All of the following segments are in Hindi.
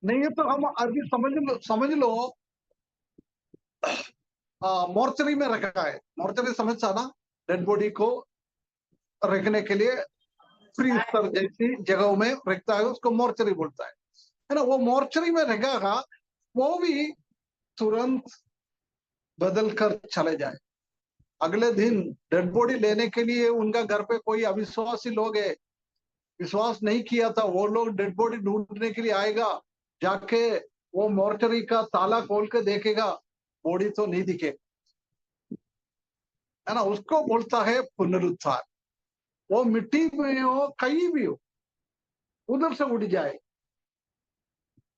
नहीं है तो हम अभी समझ लो मोर्चरी में रखा है। मोर्चरी समझता ना, डेड बॉडी को रखने के लिए फ्रीजर जैसी जगहों में रखता है, उसको मोर्चरी बोलता है ना। वो मोर्चरी में रहेगा, वो भी तुरंत बदल कर चले जाए। अगले दिन डेड बॉडी लेने के लिए उनका घर पे कोई अविश्वासी लोग है, विश्वास नहीं किया था, वो लोग डेड बॉडी ढूंढने के लिए आएगा, जाके वो मोर्चरी का ताला खोल के देखेगा, बॉडी तो नहीं दिखे, है ना। उसको बोलता है पुनरुत्थान। वो मिट्टी में हो, कहीं भी हो, उधर से उड़ जाए।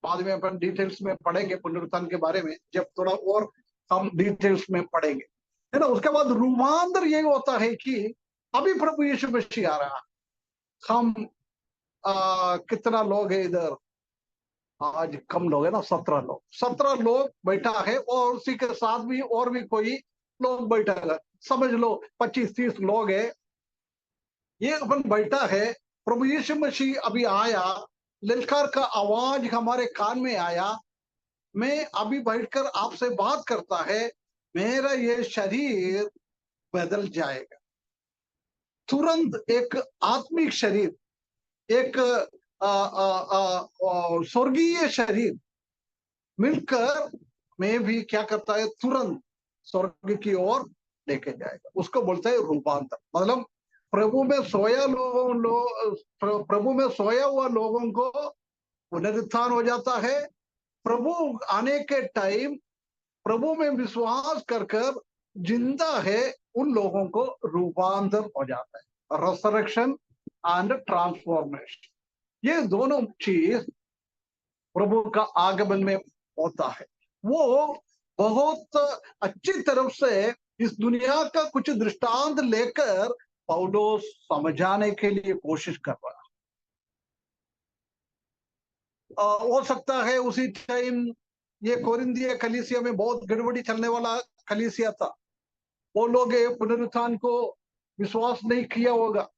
बाद में अपन डिटेल्स में पढ़ेंगे पुनरुत्थान के बारे में, जब थोड़ा और हम डिटेल्स में पढ़ेंगे, है ना। उसके बाद रूपांतर ये होता है कि अभी प्रभु यीशु मसीह आ रहा है। हम कितना लोग है इधर, आज कम लोग है ना, 17 लोग, 17 लोग बैठा है, और उसी के साथ भी और भी कोई लोग बैठा है, समझ लो 25-30 लोग है। ये अपन बैठा है, प्रभु यीशु मसीह अभी आया, ललकार का आवाज हमारे कान में आया, मैं अभी बैठकर आपसे बात करता है, मेरा ये शरीर बदल जाएगा। तुरंत एक आत्मिक शरीर, एक स्वर्गीय शरीर मिलकर में भी क्या करता है, तुरंत स्वर्ग की ओर लेके जाएगा। उसको बोलते हैं रूपांतर। मतलब प्रभु में सोया प्रभु में सोया हुआ लोगों को पुनरुत्थान हो जाता है। प्रभु आने के टाइम प्रभु में विश्वास कर कर जिंदा है, उन लोगों को रूपांतर हो जाता है, रेसरेक्शन एंड ट्रांसफॉर्मेशन। ये दोनों चीज प्रभु का आगमन में होता है। वो बहुत अच्छी तरफ से इस दुनिया का कुछ दृष्टांत लेकर पौलुस समझाने के लिए कोशिश कर रहा है। हो सकता है उसी टाइम ये कोरिन्थिया कलीसिया में बहुत गड़बड़ी चलने वाला कलीसिया था, वो लोग पुनरुत्थान को विश्वास नहीं किया होगा।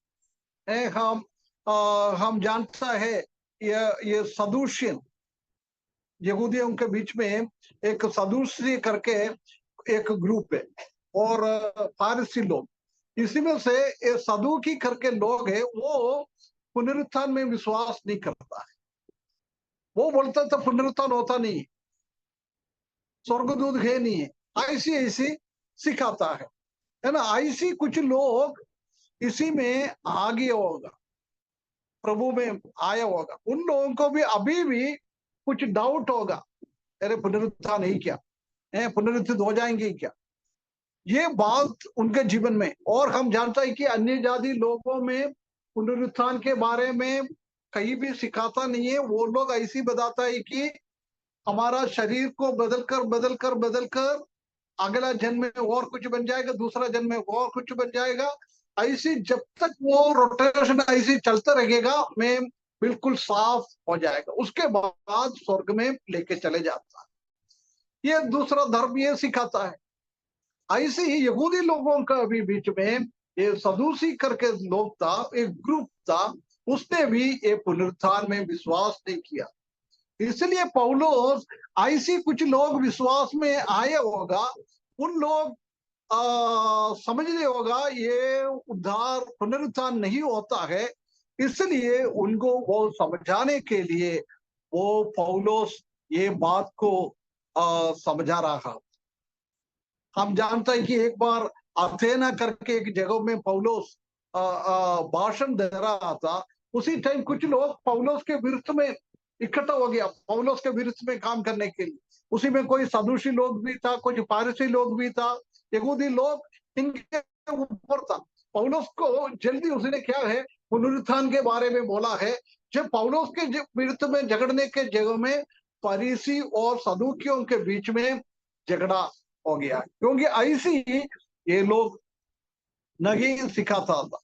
हम जानता है, ये सदूशियन यहूदियों के बीच में एक सदूसी करके एक ग्रुप है, और फारसी लोग, इसी में से ये सदूकी करके लोग है, वो पुनरुत्थान में विश्वास नहीं करता है। वो बोलता था पुनरुत्थान होता नहीं, स्वर्गदूत है नहीं है, ऐसी ऐसी सिखाता है ना। ऐसी कुछ लोग इसी में आगे होगा, प्रभु में आया होगा, उन लोगों को भी अभी भी कुछ डाउट होगा, अरे पुनरुत्थान नहीं क्या, पुनरुत्थित हो जाएंगे क्या, ये बात उनके जीवन में। और हम जानते हैं कि अन्य जाति लोगों में पुनरुत्थान के बारे में कहीं भी सिखाता नहीं है। वो लोग ऐसी बताता है कि हमारा शरीर को बदल कर अगला जन्म में और कुछ बन जाएगा, दूसरा जन्म में और कुछ बन जाएगा। ऐसी जब तक वो रोटेशन ऐसी चलता रहेगा, में बिल्कुल साफ हो जाएगा, उसके बाद स्वर्ग में लेके चले जाता है। ये दूसरा धर्म ये सिखाता है। ऐसे ही यहूदी लोगों का भी बीच में ये सदूसी करके लोग था, एक ग्रुप था, उसने भी ये पुनरुत्थान में विश्वास नहीं किया। इसलिए पौलुस ऐसी कुछ लोग विश्वास में आए होगा, उन लोग समझने होगा ये उद्धार पुनरुत्थान नहीं होता है, इसलिए उनको वो समझाने के लिए वो पौलुस ये बात को समझा रहा। हम जानते हैं कि एक बार अथेना करके एक जगह में पौलुस भाषण दे रहा था, उसी टाइम कुछ लोग पौलुस के विरुद्ध में इकट्ठा हो गया, पौलुस के विरुद्ध में काम करने के लिए। उसी में कोई सदूशी लोग भी था, कुछ पारसी लोग भी था, यहूदी लोग, इनके ऊपर था। पौलुस को जल्दी उसने क्या है, पुनरुत्थान के बारे में बोला है। जब पौलुस के विरुद्ध में झगड़ने के जगह में फरीसी और सदूकियों के बीच में झगड़ा हो गया, क्योंकि ऐसी ये लोग नहीं सिखाता था।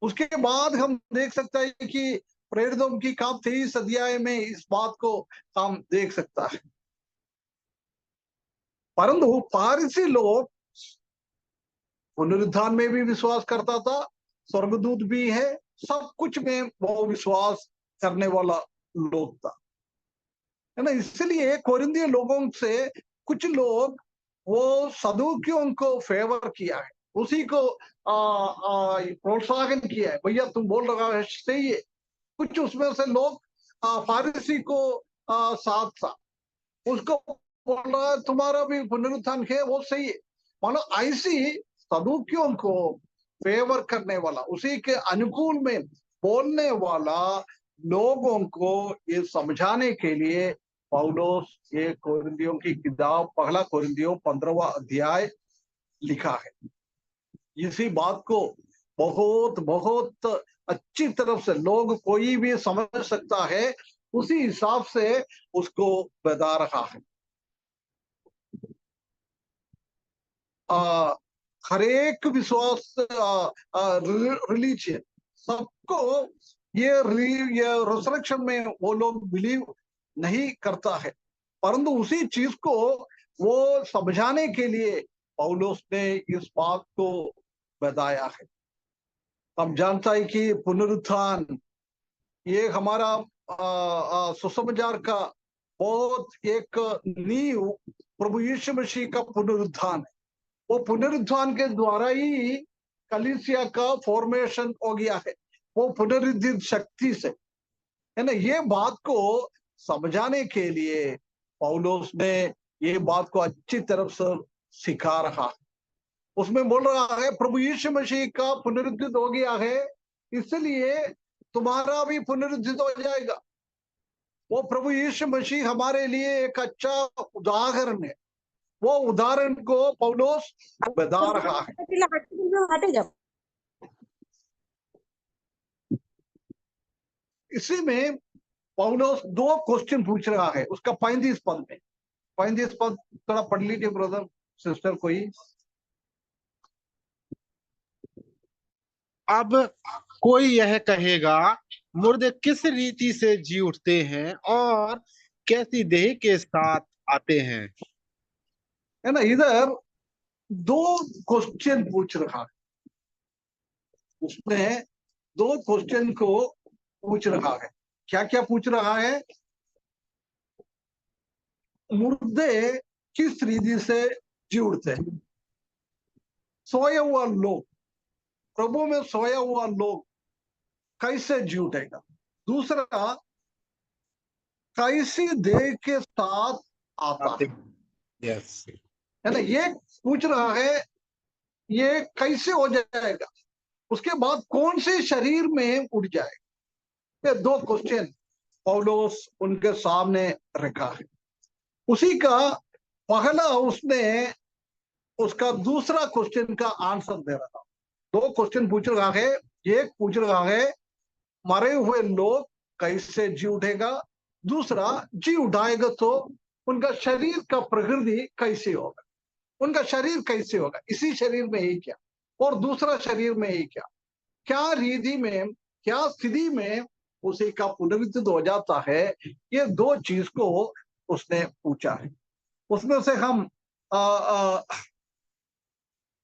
उसके बाद हम देख सकते हैं कि प्रेरितों की काम 23 अध्याय में इस बात को हम देख सकता है। परंतु पारसी लोग पुनरुत्थान में भी विश्वास करता था, स्वर्गदूत भी है, सब कुछ में वो विश्वास करने वाला लोग था। है ना। इसलिए कोरिंथिय लोगों से कुछ लोग वो सदूकियों को फेवर किया है, उसी को प्रोत्साहन किया है, भैया तुम बोल रहा है सही है। कुछ उसमें से लोग फारिसी को साथ था, उसको बोल रहा है तुम्हारा भी पुनरुत्थान है वो सही है। मानो ऐसी सदूकियों को फेवर करने वाला, उसी के अनुकूल में बोलने वाला लोगों को ये समझाने के लिए पौलुस ये कोरिन्थियों की किताब पहला कोरिन्थियों 15वां अध्याय लिखा है। इसी बात को बहुत बहुत अच्छी तरफ से लोग कोई भी समझ सकता है, उसी हिसाब से उसको बता रहा है। हर एक विश्वास रिलीजियन सबको ये रिसरेक्शन में वो लोग बिलीव नहीं करता है, परंतु उसी चीज को वो समझाने के लिए पौलुस ने इस बात को बताया है। हम जानता है कि पुनरुत्थान ये हमारा सुसमाचार का बहुत एक नींव प्रभु यीशु मसीह का पुनरुत्थान है। वो पुनरुत्थान के द्वारा ही कलीसिया का फॉर्मेशन हो गया है, वो पुनरुद्धित शक्ति से, है ना। ये बात को समझाने के लिए पौलुस ने ये बात को अच्छी तरफ से सिखा रहा है। उसमें बोल रहा है प्रभु यीशु मसीह का पुनरुद्धित हो गया है, इसलिए तुम्हारा भी पुनरुद्धित हो जाएगा। वो प्रभु यीशु मसीह हमारे लिए एक अच्छा उदाहरण है, वो उदाहरण को पौलुस बता रहा है। इसी में पौलुस दो क्वेश्चन पूछ रहा है उसका 35 पद में। 35 पद थोड़ा पढ़ लीजिए ब्रदर सिस्टर कोई। अब कोई यह कहेगा, मुर्दे किस रीति से जी उठते हैं और कैसी देह के साथ आते हैं। है ना, इधर दो क्वेश्चन पूछ रहा है, उसमें दो क्वेश्चन को पूछ रहा है। क्या क्या पूछ रहा है? मुर्दे किस रीति से जी उठते हैं, सोया हुआ लोग, प्रभु में सोया हुआ लोग कैसे जी उठेगा। दूसरा, कैसी देह के साथ आता है, यस, है ना। ये पूछ रहा है ये कैसे हो जाएगा, उसके बाद कौन से शरीर में उठ जाएगा। ये दो क्वेश्चन पौलुस उनके सामने रखा है। उसी का पहला उसने उसका दूसरा क्वेश्चन का आंसर दे रहा था। दो क्वेश्चन पूछ रहा है, एक पूछ रहा है मरे हुए लोग कैसे जी उठेगा, दूसरा जी उठाएगा तो उनका शरीर का प्रकृति कैसे होगा, उनका शरीर कैसे होगा, इसी शरीर में ही क्या और दूसरा शरीर में ही क्या, क्या रीति में क्या स्थिति में उसी का पुनरुत्थित हो जाता है। ये दो चीज को उसने पूछा है। उसमें से हम आ, आ,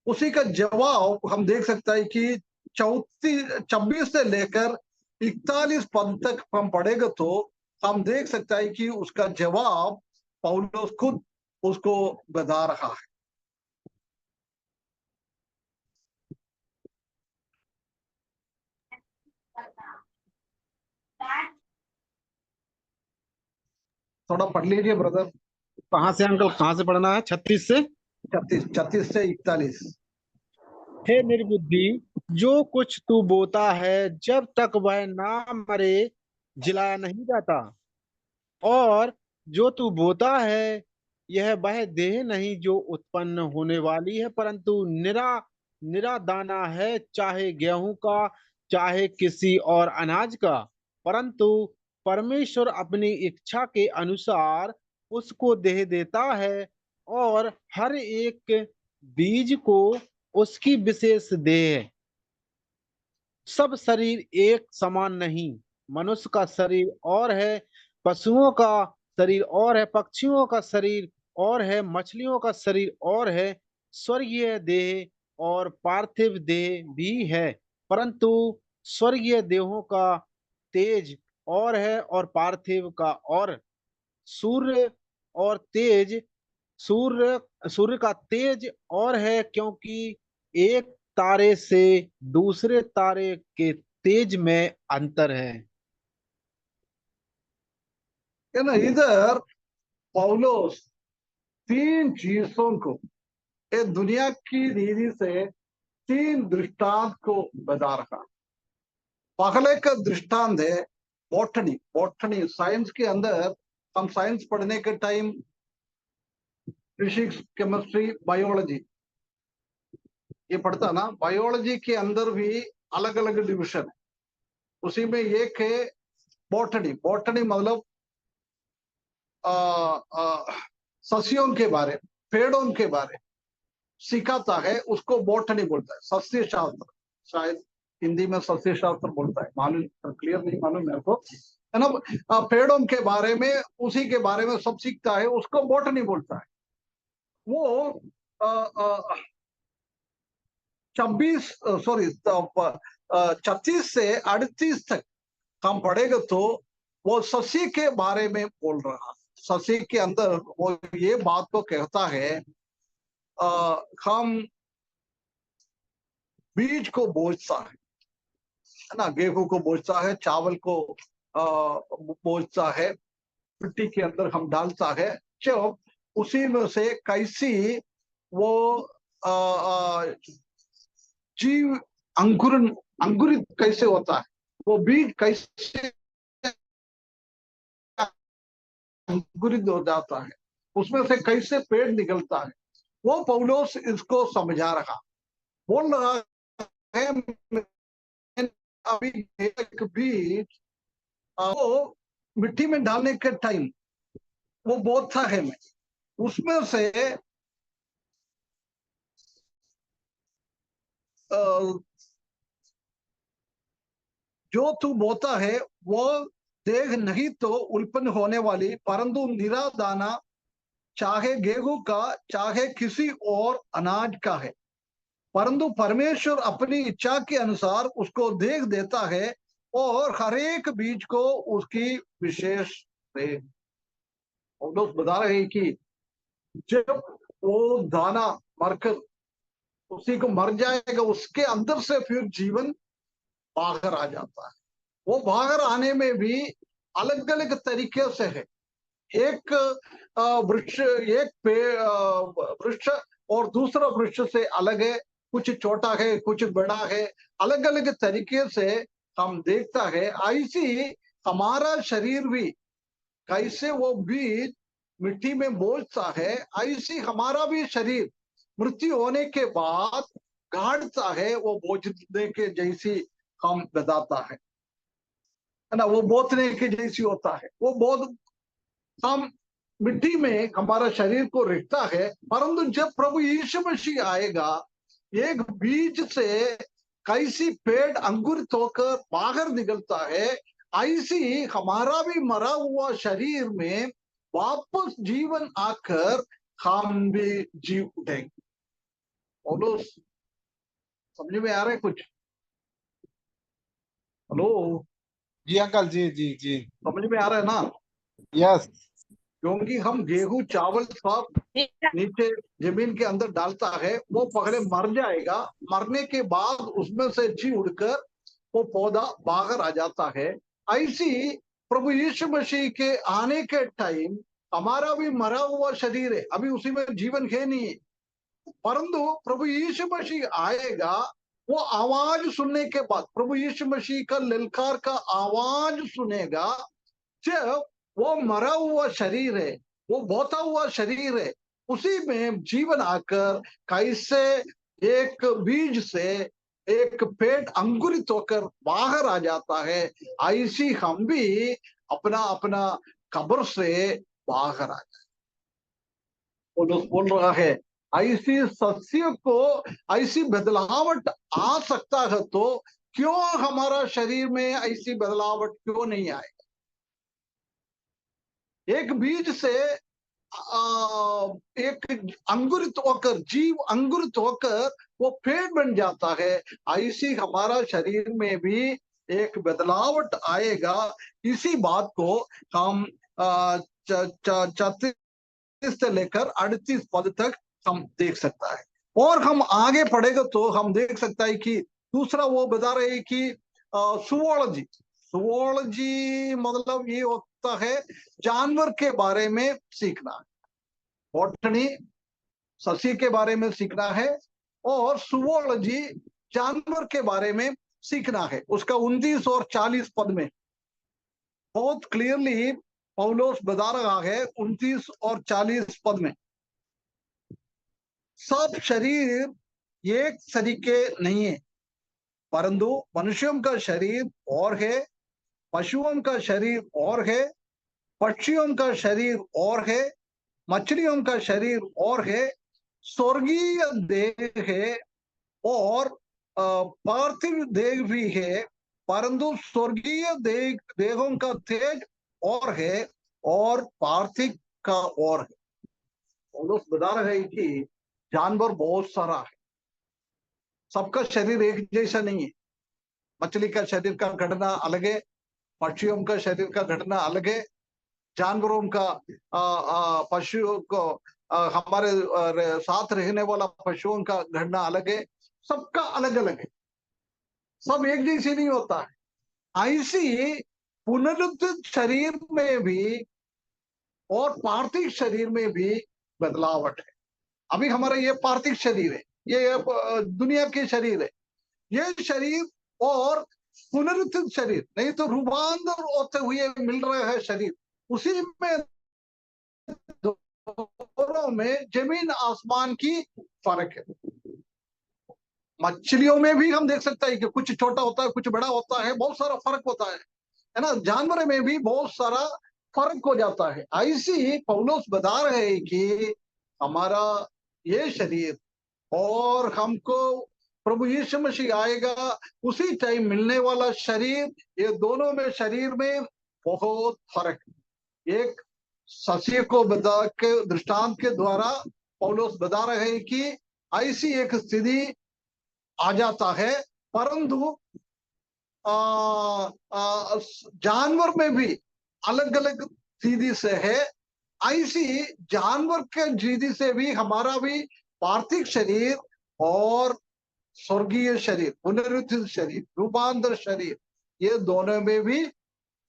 उसी का जवाब हम देख सकते हैं कि 26 से लेकर 41 पद तक हम पढ़ेगा तो हम देख सकते हैं कि उसका जवाब पौलुस खुद उसको बता रहा है। थोड़ा पढ़ लीजिए ब्रदर। कहाँ से अंकल, कहाँ से पढ़ना है? 36 से। 36 से 41। हे निर्बुद्धि, जो कुछ तू बोता है जब तक वह ना मरे जिलाया नहीं जाता, और जो तू बोता है यह वह देह नहीं जो उत्पन्न होने वाली है, परंतु निरा निरा दाना है, चाहे गेहूं का चाहे किसी और अनाज का। परंतु परमेश्वर अपनी इच्छा के अनुसार उसको देह देता है, और हर एक बीज को उसकी विशेष देह। सब शरीर एक समान नहीं, मनुष्य का शरीर और है, पशुओं का शरीर और है, पक्षियों का शरीर और है, मछलियों का शरीर और है, स्वर्गीय देह और पार्थिव देह भी है। परंतु स्वर्गीय देहों का तेज और है और पार्थिव का और। सूर्य और तेज सूर्य का तेज और है, क्योंकि एक तारे से दूसरे तारे के तेज में अंतर है। है ना। इधर पौलुस तीन चीजों को, ये दुनिया की रीति से तीन दृष्टांत को बता रहा। पहले का दृष्टांत है बॉटनी। बॉटनी साइंस के अंदर, हम साइंस पढ़ने के टाइम फिजिक्स, केमिस्ट्री, बायोलॉजी ये पढ़ता ना। बायोलॉजी के अंदर भी अलग अलग डिविजन है, उसी में एक है बॉटनी। बॉटनी मतलब आ, आ, सस्यों के बारे, पेड़ों के बारे सिखाता है, उसको बॉटनी बोलता है। सस्य शास्त्र, शायद हिंदी में सस्य शास्त्र बोलता है, मालूम, क्लियर नहीं मालूम मेरे को, है ना। पेड़ों के बारे में, उसी के बारे में सब सीखता है, उसको बॉटनी बोलता है। वो 36 से 38 तक हम पढ़ेगा तो वो सस्य के बारे में बोल रहा। सस्य के अंदर वो ये बात को कहता है, हम बीज को बोझता है ना, गेहूं को बोझता है, चावल को बोझता है, मिट्टी के अंदर हम डालता है, जब उसी में से कैसी वो जीव अंकुरित कैसे होता है, वो बीज कैसे अंकुरित हो जाता है, उसमें से कैसे पेड़ निकलता है, वो पौलुस इसको समझा रहा। बोल रहा है अभी एक बीज वो मिट्टी में डालने के टाइम वो बोता है, मैं उसमें से जो तू बोता है वो देख नहीं तो उत्पन्न होने वाली, परंतु निरा दाना चाहे गेहूं का चाहे किसी और अनाज का है, परंतु परमेश्वर अपनी इच्छा के अनुसार उसको देख देता है और हर एक बीज को उसकी विशेष दे। और लोग बता रहे हैं कि जब वो दाना मरकर उसी को मर जाएगा, उसके अंदर से फिर जीवन बाहर आ जाता है। वो बाहर आने में भी अलग अलग तरीके से है। एक वृक्ष, एक वृक्ष और दूसरा वृक्ष से अलग है, कुछ छोटा है कुछ बड़ा है, अलग अलग तरीके से हम देखता है। ऐसी हमारा शरीर भी कैसे वो बीज मिट्टी में बोझता है, ऐसी हमारा भी शरीर मृत्यु होने के बाद गाड़ता है, वो बोझने के जैसी हम बताता है ना, वो बोतने के जैसी होता है। वो बहुत हम मिट्टी में हमारा शरीर को रखता है, परंतु जब प्रभु यीशु मसीह आएगा, एक बीज से कैसी पेड़ अंकुरित होकर बाहर निकलता है, ऐसी हमारा भी मरा हुआ शरीर में वापस जीवन आकर हम भी जी उठेंगे। और समझ में आ रहा है कुछ? हेलो, जी अंकल, जी जी जी। समझ में आ रहा है ना? यस। क्योंकि हम गेहूं चावल सब नीचे जमीन के अंदर डालता है, वो पहले मर जाएगा, मरने के बाद उसमें से जी उड़कर वो पौधा बाहर आ जाता है। ऐसी प्रभु यीशु मसीह के आने के टाइम हमारा भी मरा हुआ शरीर है, अभी उसी में जीवन है नहीं, परंतु प्रभु यीशु मसीह आएगा, वो आवाज सुनने के बाद, प्रभु यीशु मसीह का ललकार का आवाज सुनेगा, जब वो मरा हुआ शरीर है, वो बोता हुआ शरीर है, उसी में जीवन आकर कैसे एक बीज से एक पेड़ अंकुरित होकर बाहर आ जाता है, ऐसी हम भी अपना अपना कब्र से बाहर आ जाए। बोल रहा है ऐसी सस्य को ऐसी बदलावट आ सकता है, तो क्यों हमारा शरीर में ऐसी बदलावट क्यों नहीं आए? एक बीज से एक अंकुरित होकर, जीव अंकुरित होकर वो पेड़ बन जाता है, ऐसी हमारा शरीर में भी एक बदलावट आएगा। इसी बात को हम 34 से लेकर 38 पद तक हम देख सकता है। और हम आगे पढ़ेगा तो हम देख सकता है कि दूसरा वो बता रहे हैं कि सुवोलॉजी, सुवोलॉजी मतलब ये होता है जानवर के बारे में सीखना, बॉटनी ससी के बारे में सीखना है, और सुवोलॉजी जानवर के बारे में सीखना है। उसका 29 और 40 पद में बहुत क्लियरली पौलुस बता रहा है, 29 और 40 पद में, सब शरीर एक तरीके नहीं है, परंतु मनुष्यों का शरीर और है, पशुओं का शरीर और है, पक्षियों का शरीर और है, मछलियों का शरीर और है, स्वर्गीय देह है और पार्थिव देह भी है, परंतु स्वर्गीय देहों का तेज और है और पार्थिव का और है। पौलुस बता रहे हैं कि जानवर बहुत सारा है, सबका शरीर एक जैसा नहीं है। मछली का शरीर का गठना अलग है, पक्षियों का शरीर का गठना अलग है, जानवरों का पशुओं को हमारे साथ रहने वाला पशुओं का गठना अलग है, सबका अलग अलग है, सब एक जैसे नहीं होता है। ऐसी पुनरुत्थित शरीर में भी और पार्थिव शरीर में भी बदलावट है। अभी हमारा ये पार्थिव शरीर है, ये दुनिया के शरीर है, ये शरीर और पुनरुत्थित शरीर नहीं तो रूपांतर होते हुए मिल रहा है शरीर, उसी में दोनों में जमीन आसमान की फर्क है। मछलियों में भी हम देख सकते हैं कि कुछ छोटा होता है, कुछ बड़ा होता है, बहुत सारा फर्क होता है ना। जानवर में भी बहुत सारा फर्क हो जाता है। ऐसी पौलुस बता रहे हैं कि हमारा ये शरीर और हमको प्रभु यीशु मसीह आएगा उसी टाइम मिलने वाला शरीर, ये दोनों में शरीर में बहुत फर्क है। एक सस्य को बता के दृष्टांत के द्वारा पौलुस बता रहे हैं कि ऐसी एक स्थिति आ जाता है, परंतु जानवर में भी अलग अलग स्थिति से है। ऐसी जानवर के स्थिति से भी हमारा भी पार्थिव शरीर और स्वर्गीय शरीर, पुनरुत्थित शरीर, रूपांतर शरीर, ये दोनों में भी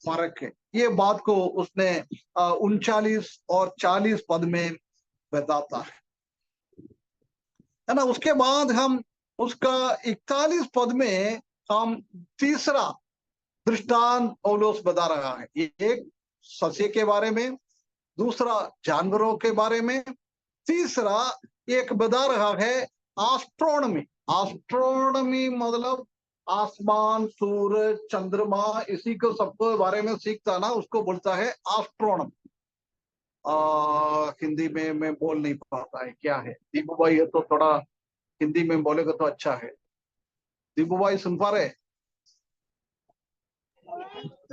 फर्क है। ये बात को उसने 39 और 40 पद में बताता है ना। उसके बाद हम उसका 41 पद में हम तीसरा दृष्टांत पौलुस बता रहा है। एक सस्य के बारे में, दूसरा जानवरों के बारे में, तीसरा एक बता रहा है एस्ट्रोनॉमी। एस्ट्रोनॉमी मतलब आसमान, सूरज, चंद्रमा, इसी को सबको बारे में सीखता ना, उसको बोलता है एस्ट्रोनॉमी। हिंदी में मैं बोल नहीं पाता है क्या है। दीपू भाई है तो थोड़ा हिंदी में बोलेगा तो अच्छा है। दीपू भाई सुन पा रहे?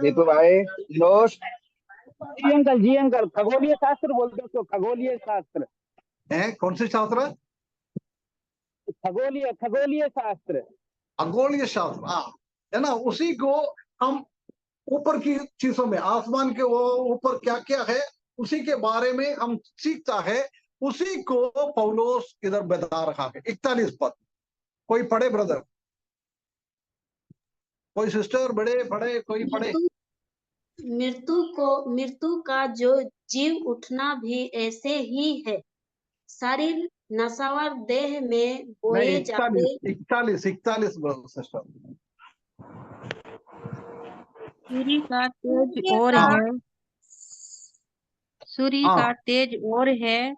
दीपू भाई दोस्त। जी अंकल, खगोलीय शास्त्र बोलते हैं उसको, खगोलीय शास्त्र। हैं कौन से शास्त्र? खगोलीय खगोलीय शास्त्र, खगोलीय शास्त्र, हाँ, है ना। उसी को हम ऊपर की चीजों में, आसमान के वो ऊपर क्या क्या है उसी के बारे में हम सीखता है। उसी को पौलुस इधर बता रहा है। 41 पद कोई पढ़े ब्रदर, कोई सिस्टर, बड़े पढ़े, कोई पढ़े। मृत्यु का जो जीव उठना भी ऐसे ही है। शरीर नश्वर देह में नहीं, बोए जाते। 41 सिस्टर। सूर्य का तेज और हाँ है, सूर्य हाँ का तेज और है,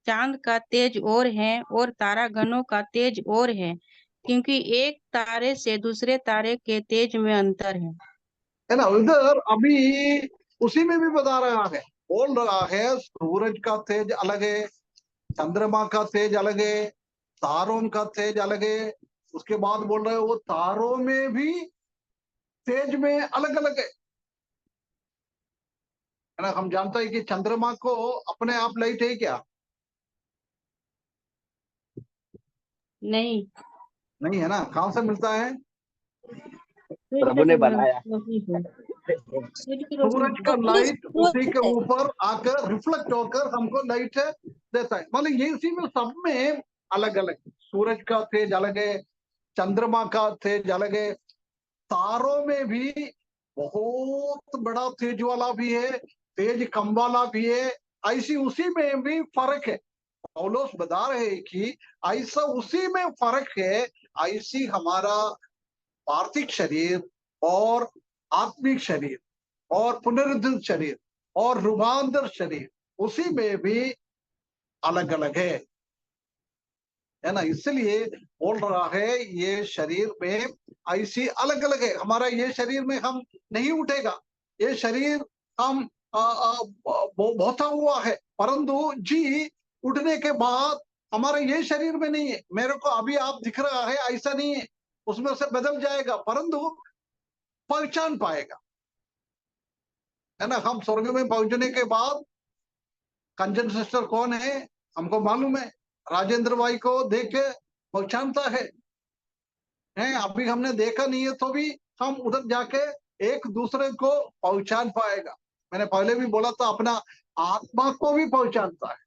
चांद का तेज और है, और तारागणों का तेज और है, क्योंकि एक तारे से दूसरे तारे के तेज में अंतर है ना। उधर अभी उसी में भी बता रहा है, बोल रहा है सूरज का तेज अलग है, चंद्रमा का तेज अलग है, तारों का तेज अलग है। उसके बाद बोल रहे हैं वो तारों में भी तेज में अलग अलग है ना। हम जानते हैं कि चंद्रमा को अपने आप लाइट है क्या? नहीं। नहीं है ना। कहां से मिलता है? प्रभु ने बनाया। नहीं है। सूर्य की रोशनी सूरज का बोले लाइट उसी के सूरज ऊपर आकर रिफ्लेक्ट होकर हमको लाइट देता है। मतलब ये इसी में सब में अलग अलग, सूरज का तेज अलग है, चंद्रमा का तेज अलग है, तारों में भी बहुत बड़ा तेज वाला भी है, तेज कम वाला भी है, ऐसी उसी में भी फर्क है। पौलुस बता रहे हैं कि ऐसा उसी में फर्क है, ऐसी हमारा पार्थिव शरीर और आत्मिक शरीर और पुनरुत्थित शरीर और रूपांतर शरीर उसी में भी अलग अलग है ना। इसलिए बोल रहा है ये शरीर में ऐसी अलग अलग है। हमारा ये शरीर में हम नहीं उठेगा, ये शरीर हम बोता हुआ है, परंतु जी उठने के बाद हमारा ये शरीर में नहीं है। मेरे को अभी आप दिख रहा है ऐसा नहीं है, उसमें से बदल जाएगा, परंतु पहचान पाएगा, है ना। हम स्वर्ग में पहुंचने के बाद कंचन सिस्टर कौन है हमको मालूम है, राजेंद्र भाई को देख के पहचानता है। अभी हमने देखा नहीं है तो भी हम उधर जाके एक दूसरे को पहचान पाएगा। मैंने पहले भी बोला था, अपना आत्मा को भी पहचानता है।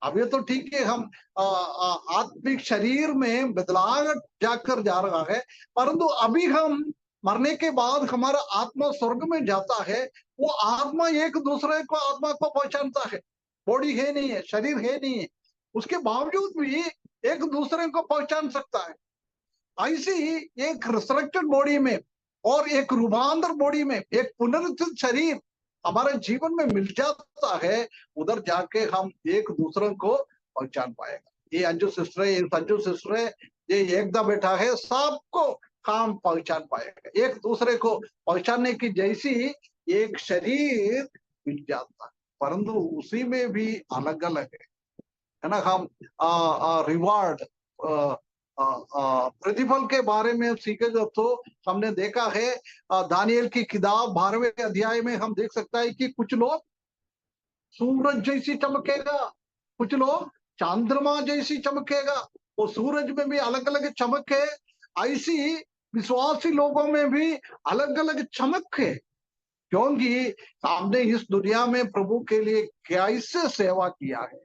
अब ये तो ठीक है, हम आत्मिक शरीर में बदलाव जाकर जा रहा है, परंतु अभी हम मरने के बाद हमारा आत्मा स्वर्ग में जाता है, वो आत्मा एक दूसरे को आत्मा को पहचानता है। बॉडी है नहीं है, शरीर है नहीं है, उसके बावजूद भी एक दूसरे को पहचान सकता है। ऐसी ही एक रिसरेक्टेड बॉडी में और एक रूपांतर बॉडी में एक पुनरुत्थित शरीर हमारे जीवन में मिल जाता है, उधर जाके हम एक दूसरे को पहचान पाएगा। ये अंजू सिस्टर है, ये संजू सिस्टर है, ये एकदा बैठा है, सबको काम पहचान पाएगा। एक दूसरे को पहचानने की जैसी एक शरीर मिल जाता है, परंतु उसी में भी अलग अलग है ना। हम रिवार्ड प्रतिफल के बारे में सीखेगा तो हमने देखा है, दानियल की किताब 12वें अध्याय में हम देख सकता है कि कुछ लोग सूरज जैसी चमकेगा, कुछ लोग चंद्रमा जैसी चमकेगा। वो सूरज में भी अलग अलग चमक है, ऐसी विश्वासी लोगों में भी अलग अलग चमक है, क्योंकि हमने इस दुनिया में प्रभु के लिए कैसे सेवा किया है,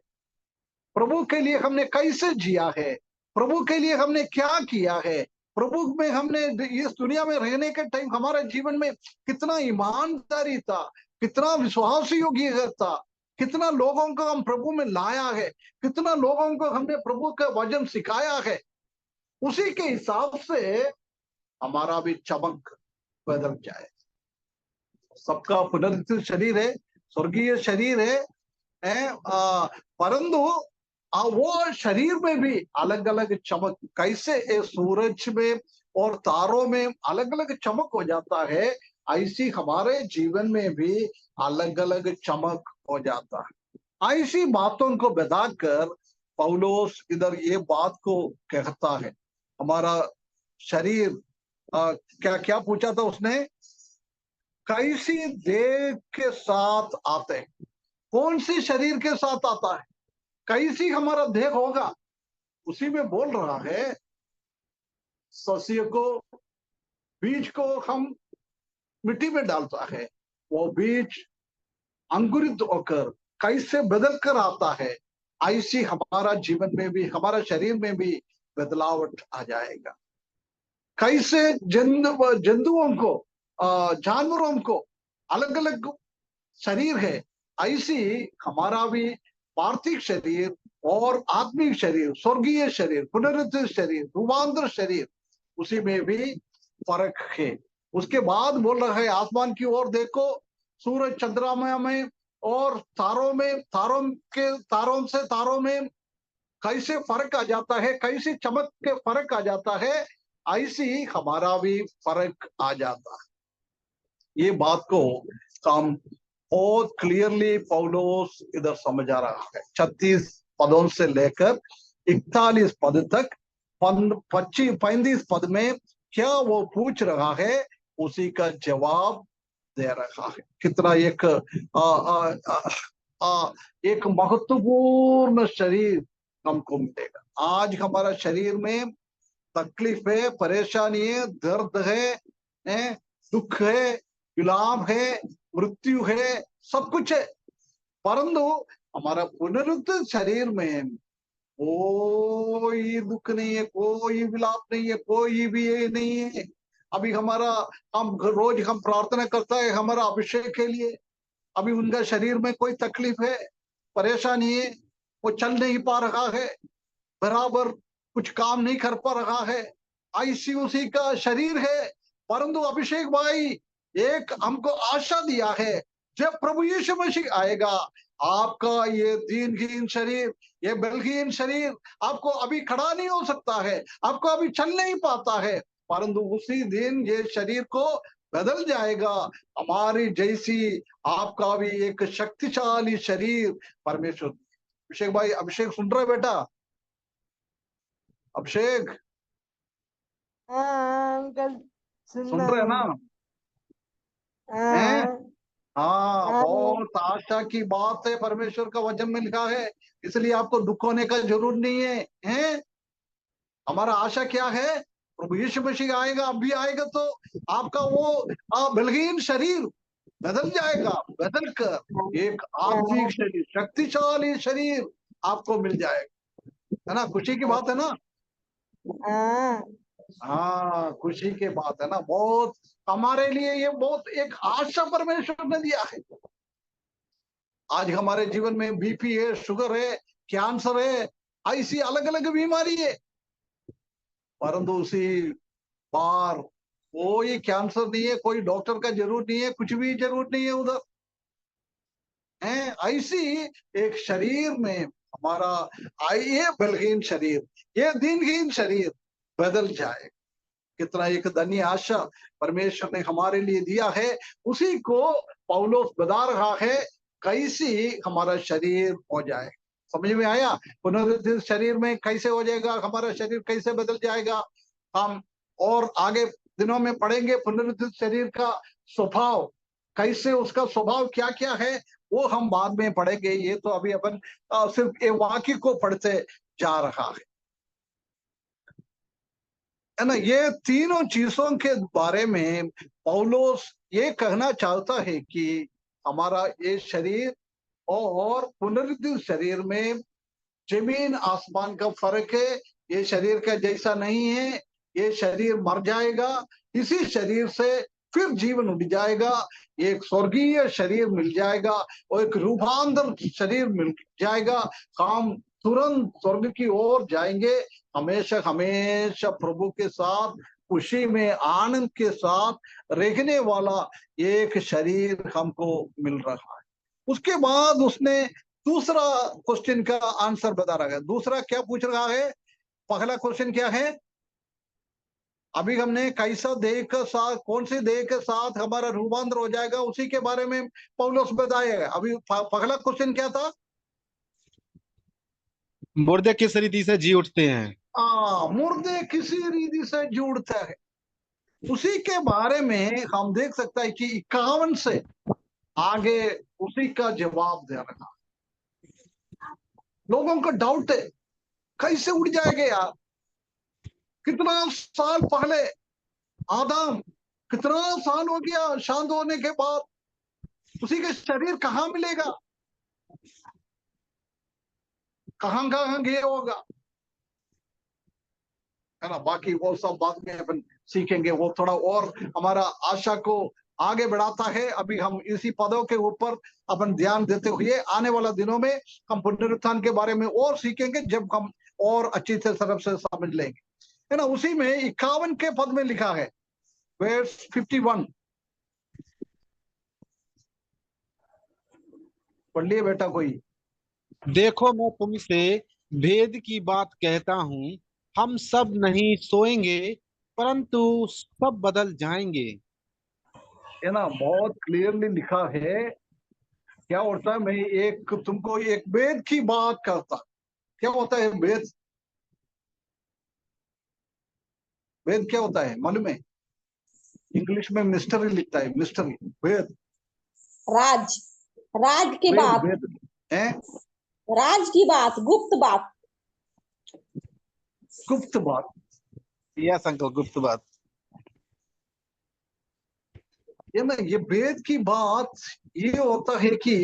प्रभु के लिए हमने कैसे जिया है, प्रभु के लिए हमने क्या किया है, प्रभु में हमने इस दुनिया में रहने के टाइम हमारे जीवन में कितना ईमानदारी था, कितना विश्वास योग्य था, कितना लोगों को हम प्रभु में लाया है, कितना लोगों को हमने प्रभु का वचन सिखाया है, उसी के हिसाब से हमारा भी चमक बदल जाए। सबका पुनरुत्थित शरीर है, स्वर्गीय शरीर है, परंतु वो शरीर में भी अलग अलग चमक, कैसे सूरज में और तारों में अलग अलग चमक हो जाता है, ऐसी हमारे जीवन में भी अलग अलग चमक हो जाता है। ऐसी बातों को बताकर पौलुस इधर ये बात को कहता है। हमारा शरीर क्या क्या पूछा था उसने, कैसी देह के साथ आते हैं, कौन सी शरीर के साथ आता है, कैसी हमारा देह होगा, उसी में बोल रहा है। सस्य को, बीज को हम मिट्टी में डालता है, वो बीज अंकुरित होकर कैसे बदल कर आता है, ऐसी हमारा जीवन में भी, हमारा शरीर में भी बदलावट आ जाएगा। कैसे जंतुओं को, जानवरों को अलग अलग शरीर है, ऐसी हमारा भी पार्थिव शरीर और आत्मिक शरीर, स्वर्गीय शरीर, पुनरुत्थित शरीर, रूपांतर शरीर, उसी में भी फर्क है। उसके बाद बोल रहा है, आसमान की ओर देखो, सूरज चंद्रमा में और तारों में, तारों में कैसे फर्क आ जाता है, कैसे चमक के फर्क आ जाता है, ऐसी हमारा भी फर्क आ जाता है। ये बात को हम बहुत क्लियरली पौलुस इधर समझा रहा है। 36 पदों से लेकर 41 पद तक, 35 पद में क्या वो पूछ रहा है, उसी का जवाब दे रहा है। कितना एक महत्वपूर्ण शरीर हमको मिलेगा। आज हमारा शरीर में तकलीफ है, परेशानी है, दर्द है, दुख है, विलाप है, मृत्यु है, सब कुछ है। परंतु हमारा पुनरुत्थित शरीर में कोई दुख नहीं है, कोई विलाप नहीं है, कोई भी ये नहीं है। अभी हमारा हम रोज हम प्रार्थना करता है हमारा अभिषेक के लिए। अभी उनका शरीर में कोई तकलीफ है, परेशानी है, वो चल नहीं पा रहा है, बराबर कुछ काम नहीं कर पा रहा है, आईसीयूसी का शरीर है। परंतु अभिषेक भाई एक हमको आशा दिया है, जब प्रभु यीशु मसीह आएगा, आपका ये दीनहीन शरीर, ये बलहीन शरीर आपको अभी खड़ा नहीं हो सकता है, आपको अभी चल नहीं पाता है, परंतु उसी दिन ये शरीर को बदल जाएगा। हमारी जैसी आपका भी एक शक्तिशाली शरीर परमेश्वर। अभिषेक भाई, अभिषेक सुन रहे बेटा? अभिषेक हाँ अंकल सुन रहे हैं ना? हैं? हाँ, बहुत आशा की बात है, परमेश्वर का वचन में लिखा है, इसलिए आपको दुख होने का जरूर नहीं है। हैं? हमारा आशा क्या है? प्रभु यीशु मसीह आएगा, अब भी आएगा तो आपका वो बलहीन शरीर बदल जाएगा, बदल कर एक आत्मिक शरीर, शक्तिशाली शरीर आपको मिल जाएगा। है ना? खुशी की बात है ना? हाँ, खुशी की बात है ना। बहुत हमारे लिए ये बहुत एक आशा परमेश्वर ने दिया है। आज हमारे जीवन में बीपी है, शुगर है, कैंसर है, ऐसी अलग अलग बीमारी है, परंतु उसी बार कोई कैंसर नहीं है, कोई डॉक्टर का जरूरत नहीं है, कुछ भी जरूरत नहीं है उधर है। ऐसी एक शरीर में हमारा ये बलहीन शरीर, ये दिनहीन शरीर बदल जाए। कितना एक धन्य आशा परमेश्वर ने हमारे लिए दिया है। उसी को पौलुस बता रहा है कैसी हमारा शरीर हो जाए। समझ में आया? पुनरुत्थित शरीर में कैसे हो जाएगा, हमारा शरीर कैसे बदल जाएगा, हम और आगे दिनों में पढ़ेंगे। पुनरुत्थित शरीर का स्वभाव कैसे, उसका स्वभाव क्या क्या है, वो हम बाद में पढ़ेंगे। ये तो अभी अपन सिर्फ ये वाक्य को पढ़ते जा रहा है ना। ये तीनों चीजों के बारे में पौलुस ये कहना चाहता है कि हमारा ये शरीर और पुनरुत्थित शरीर में जमीन आसमान का फर्क है। ये शरीर का जैसा नहीं है, ये शरीर मर जाएगा, इसी शरीर से फिर जीवन उठ जाएगा, एक स्वर्गीय शरीर मिल जाएगा और एक रूपांतर शरीर मिल जाएगा। हम तुरंत स्वर्ग की ओर जाएंगे, हमेशा हमेशा प्रभु के साथ खुशी में आनंद के साथ रहने वाला एक शरीर हमको मिल रहा है। उसके बाद उसने दूसरा क्वेश्चन का आंसर बता रहा है। दूसरा क्या पूछ रहा है? पहला क्वेश्चन क्या है? अभी हमने कैसा देह के साथ, कौन सी देह के साथ हमारा रूपांतर हो जाएगा, उसी के बारे में पौलुस बताएगा। अभी पहला क्वेश्चन क्या था? मुर्दे किस रीति से जी उठते हैं? मुर्दे किसी रीति से जुड़ते हैं, उसी के बारे में हम देख सकते हैं कि 51 से आगे उसी का जवाब दे रहा। लोगों को डाउट है कैसे उड़ जाएंगे यार, कितना साल पहले आदम, कितना साल हो गया शांत होने के बाद, उसी का शरीर कहाँ मिलेगा, कहाँ कहाँ गए होगा, है ना। बाकी वो सब बाद में अपन सीखेंगे, वो थोड़ा और हमारा आशा को आगे बढ़ाता है। अभी हम इसी पदों के ऊपर अपन ध्यान देते हुए आने वाला दिनों में हम पुनरुत्थान के बारे में और सीखेंगे, जब हम और अच्छी तरफ से समझ लेंगे, है ना। उसी में 51 के पद में लिखा है, वर्स 51, पढ़ लिए बेटा कोई? देखो मैं तुमसे भेद की बात कहता हूँ, हम सब नहीं सोएंगे परंतु सब बदल जाएंगे। है ना, बहुत क्लियरली लिखा है। क्या होता है, मैं एक तुमको एक भेद की बात करता। क्या होता है भेद? भेद क्या होता है मालूम है? इंग्लिश में मिस्टरी लिखता है, मिस्टरी, भेद, राज, राज की भेद, बात, भेद है, राज की बात, गुप्त बात। गुप्त बात। यस अंकल, गुप्त बात। ये भेद की बात ये होता है कि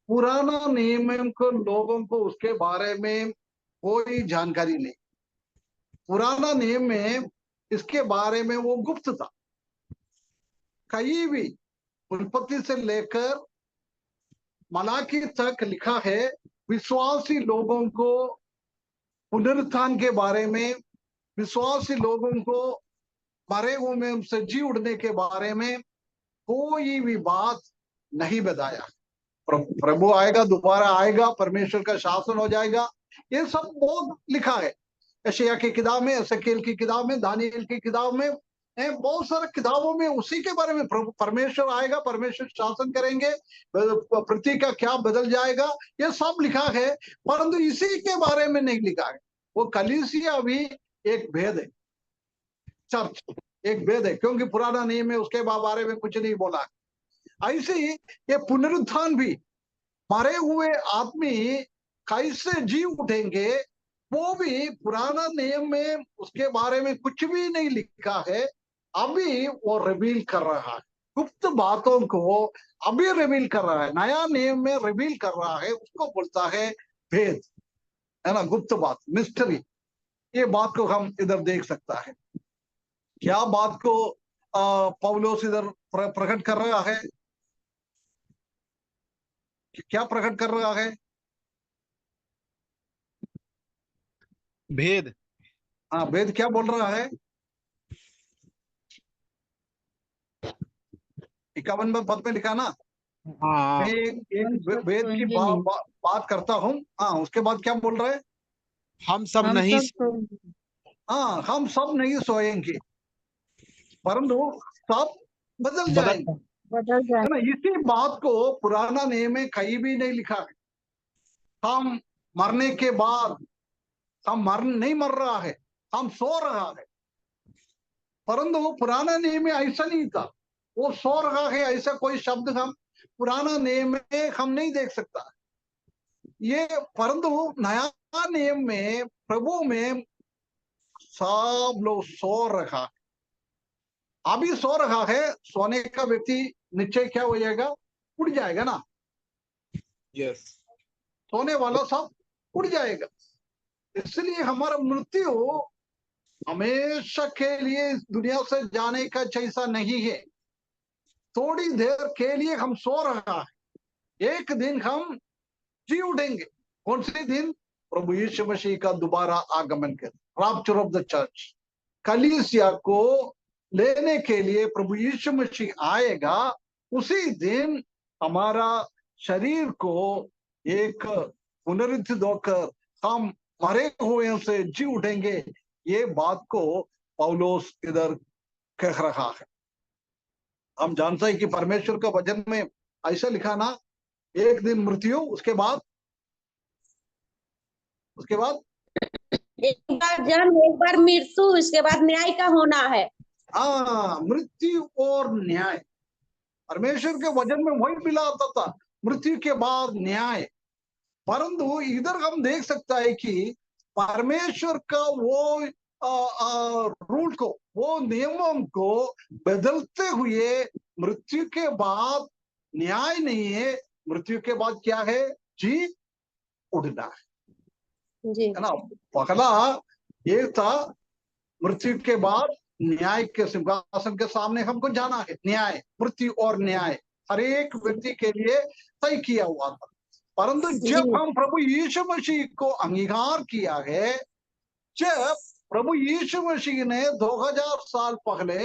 पुराना नियम को लोगों को उसके बारे में कोई जानकारी नहीं। पुराना नियम में इसके बारे में वो गुप्त था। कहीं भी उत्पत्ति से लेकर मलाकी तक लिखा है विश्वासी लोगों को पुनरुत्थान के बारे में, विश्वासी लोगों को मरे हुए से जी उठने के बारे में कोई भी बात नहीं बताया। प्रभु आएगा, दोबारा आएगा, परमेश्वर का शासन हो जाएगा, ये सब बहुत लिखा है। यशायाह की किताब में, एसेकियेल की किताब में, दानियेल की किताब में, बहुत सारे किताबों में उसी के बारे में परमेश्वर आएगा, परमेश्वर शासन करेंगे, पृथ्वी का क्या बदल जाएगा, ये सब लिखा है। परंतु इसी के बारे में नहीं लिखा है। वो कलीसिया भी एक भेद है, चर्च एक भेद है, क्योंकि पुराना नियम में उसके बारे में कुछ नहीं बोला। ऐसे ही ये पुनरुत्थान भी, मरे हुए आदमी कैसे जी उठेंगे, वो भी पुराना नियम में उसके बारे में कुछ भी नहीं लिखा है। अभी वो रिवील कर रहा है, गुप्त बातों को अभी रिवील कर रहा है, नया नियम में रिवील कर रहा है। उसको बोलता है भेद, है ना, गुप्त बात, मिस्ट्री। ये बात को हम इधर देख सकता है। क्या बात को पौलुस इधर प्रकट कर रहा है? क्या प्रकट कर रहा है? भेद। हाँ, वेद क्या बोल रहा है? 51वें पद में लिखा ना। हाँ, मैं एक हम सब वेद की सोएंगे नहीं। बात करता हूँ। हाँ, उसके बाद क्या बोल रहा है? हम सब हम नहीं सब सोएंगे, हाँ, हम सब नहीं सोएंगे, परंतु सब बदल बदल जाएंगे, बदल है जाए। ना। इसी बात को पुराना नियम में कहीं भी नहीं लिखा है। हम मरने के बाद, हम नहीं मर रहा है, हम सो रहा है। परंतु वो पुराना नियम में ऐसा नहीं था। वो सो रहा है ऐसा कोई शब्द हम पुराना नियम में हम नहीं देख सकता। ये परंतु नया नियम में, प्रभु में सब लोग सो रहा है, अभी सो रहा है। सोने का व्यक्ति निश्चय क्या हो जाएगा? उड़ जाएगा ना। यस। सोने वाला सब उड़ जाएगा। इसलिए हमारा मृत्यु हमेशा के लिए इस दुनिया से जाने का जैसा नहीं है। थोड़ी देर के लिए हम सो रहा है, एक दिन हम जी उठेंगे। कौन से दिन? प्रभु यीशु मसीह का दोबारा आगमन कर, रैप्चर ऑफ द चर्च। कलीसिया को लेने के लिए प्रभु यीशु मसीह आएगा। उसी दिन हमारा शरीर को एक पुनरुत्थित होकर हम मरे हुए से जी उठेंगे। ये बात को पौलुस इधर कह रहा है। हम जानते हैं कि परमेश्वर का वचन में ऐसा लिखा ना, एक दिन मृत्यु, उसके बाद एक बार जन्म, एक बार मृत्यु, इसके बाद न्याय का होना है। हाँ, मृत्यु और न्याय। परमेश्वर के वचन में वही मिला आता था, मृत्यु के बाद न्याय। परंतु इधर हम देख सकता है कि परमेश्वर का वो रूल को, वो नियमों को बदलते हुए मृत्यु के बाद न्याय नहीं है, मृत्यु के बाद क्या है? जी उठना जी है ना। पहला ये था, मृत्यु के बाद न्याय के सिंहासन के सामने हमको जाना है। न्याय, मृत्यु और न्याय हर एक व्यक्ति के लिए तय किया हुआ था। परंतु जब हम प्रभु यीशु मसीह को अंगीकार किया है, जब प्रभु यीशु मसीह ने 2000 साल पहले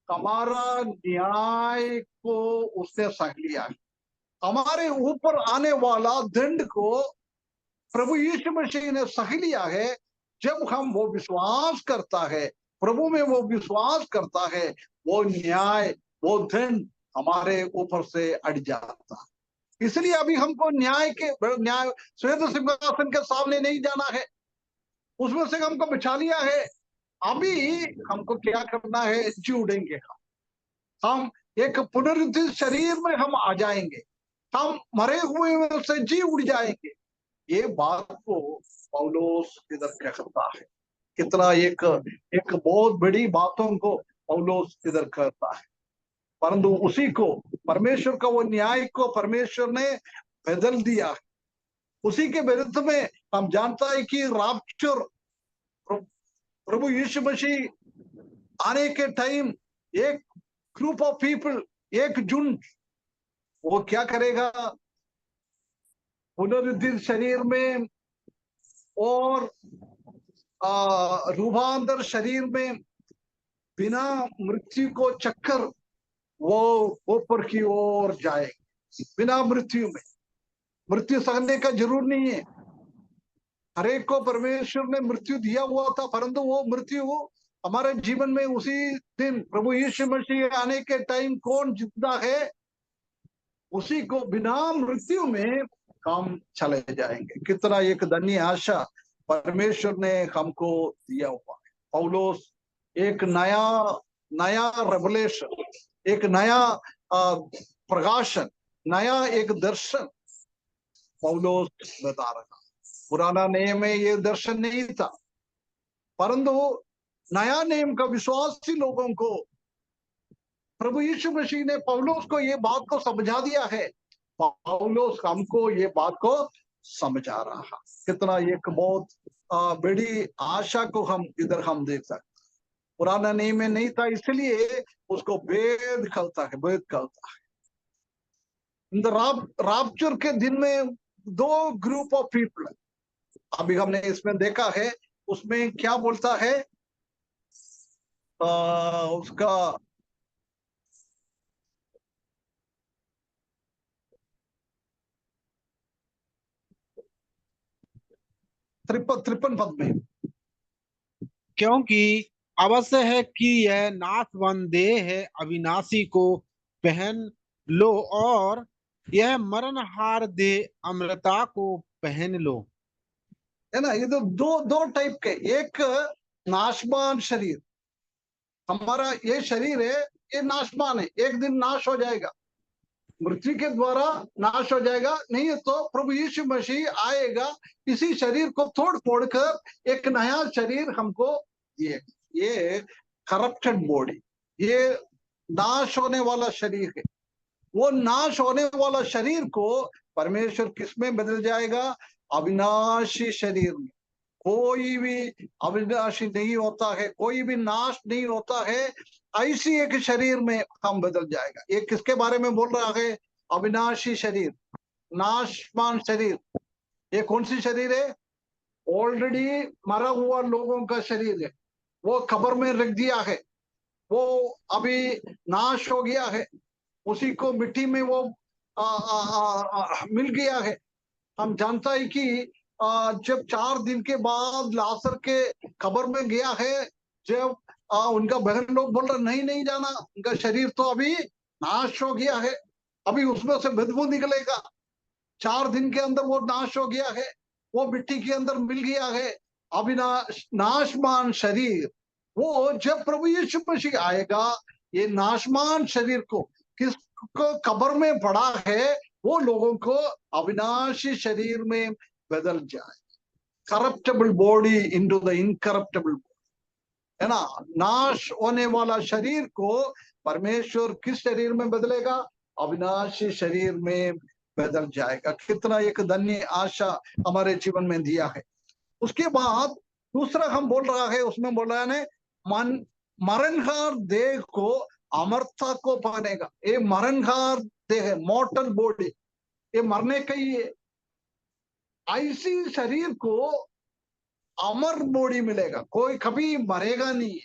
हमारा न्याय को उसने सह लिया है, हमारे ऊपर आने वाला दंड को प्रभु यीशु मसीह ने सह लिया है। जब हम वो विश्वास करता है, प्रभु में वो विश्वास करता है, वो न्याय, वो दंड हमारे ऊपर से अट जाता है। इसलिए अभी हमको न्याय श्वेत सिंहासन के सामने नहीं जाना है, उसमें से हमको बचा लिया है। अभी हमको क्या करना है? जी उठेंगे हम एक पुनरुत्थित शरीर में हम आ जाएंगे, हम मरे हुए में से जी उड़ जाएंगे। ये बात को पौलुस इधर कहता है। कितना एक बहुत बड़ी बातों को पौलुस इधर कहता है। परंतु उसी को परमेश्वर का वो न्याय को परमेश्वर ने बदल दिया। उसी के विरुद्ध में हम जानता है कि राप्चर, प्रभु यीशु मसीह आने के टाइम एक ग्रुप ऑफ पीपल, एक झुंड, वो क्या करेगा, पुनरुत्थित शरीर में और रूपांतर शरीर में बिना मृत्यु को चक्कर वो ऊपर की ओर जाएंगे। बिना मृत्यु में, मृत्यु सहने का जरूर नहीं है। हरेक को परमेश्वर ने मृत्यु दिया हुआ था, परंतु वो मृत्यु हमारे जीवन में उसी दिन प्रभु यीशु मसीह आने के टाइम कौन जिंदा है, उसी को बिना मृत्यु में हम चले जाएंगे। कितना एक धन्य आशा परमेश्वर ने हमको दिया हुआ है। पौलुस एक नया रेवलेशन, एक नया प्रकाशन, नया एक दर्शन पौलुस बता रहा। पुराना नियम में ये दर्शन नहीं था, परंतु नया नियम का विश्वासी लोगों को प्रभु यीशु मसीह ने पौलुस को ये बात को समझा दिया है। पौलुस हमको ये बात को समझा रहा। कितना एक बहुत बड़ी आशा को हम इधर हम देख सकते। पुराना नियम में नहीं था, इसलिए उसको वेद कहता है, वेद कहता है। राप्चर के दिन में दो ग्रुप ऑफ पीपल अभी हमने इसमें देखा है। उसमें क्या बोलता है उसका तिरपन पद में, क्योंकि अवश्य है कि यह नाशवान देह है अविनाशी को पहन लो, और यह मरणहार देह अमरता को पहन लो। है ना। ये तो दो टाइप के, एक नाशवान शरीर, हमारा ये शरीर है, ये नाशवान है, एक दिन नाश हो जाएगा, मृत्यु के द्वारा नाश हो जाएगा। नहीं है तो प्रभु यीशु मसीह आएगा, इसी शरीर को तोड़ फोड़ कर एक नया शरीर हमको दिएगा। ये करप्टेड बॉडी, ये नाश होने वाला शरीर है। वो नाश होने वाला शरीर को परमेश्वर किसमें बदल जाएगा? अविनाशी शरीर में। कोई भी अविनाशी नहीं होता है, कोई भी नाश नहीं होता है, ऐसी एक शरीर में हम बदल जाएगा। ये किसके बारे में बोल रहा है? अविनाशी शरीर, नाशवान शरीर। ये कौन सी शरीर है? ऑलरेडी मरा हुआ लोगों का शरीर है, वो कब्र में रख दिया है, वो अभी नाश हो गया है, उसी को मिट्टी में वो मिल गया है। हम जानता है कि जब 4 दिन के बाद लासर के कब्र में गया है, जब उनका बहन लोग बोल रहे नहीं जाना, उनका शरीर तो अभी नाश हो गया है, अभी उसमें से बदबू निकलेगा। 4 दिन के अंदर वो नाश हो गया है, वो मिट्टी के अंदर मिल गया है। अभी नाशमान शरीर, वो जब प्रभु यीशु मसीह आएगा, ये नाशमान शरीर को किसको कब्र में पड़ा है, वो लोगों को अविनाशी शरीर में बदल जाए। Corruptible body into the incorruptible body, है ना। नाश होने वाला शरीर को परमेश्वर किस शरीर में बदलेगा? अविनाशी शरीर में बदल जाएगा। कितना एक धन्य आशा हमारे जीवन में दिया है। उसके बाद दूसरा हम बोल रहा है, उसमें बोल रहा है मरणहार देह को अमरता को पहनेगा। ये मरणहार देह, मॉर्टल बॉडी, ये मरने का ही है। ऐसी शरीर को अमर बॉडी मिलेगा, कोई कभी मरेगा नहीं।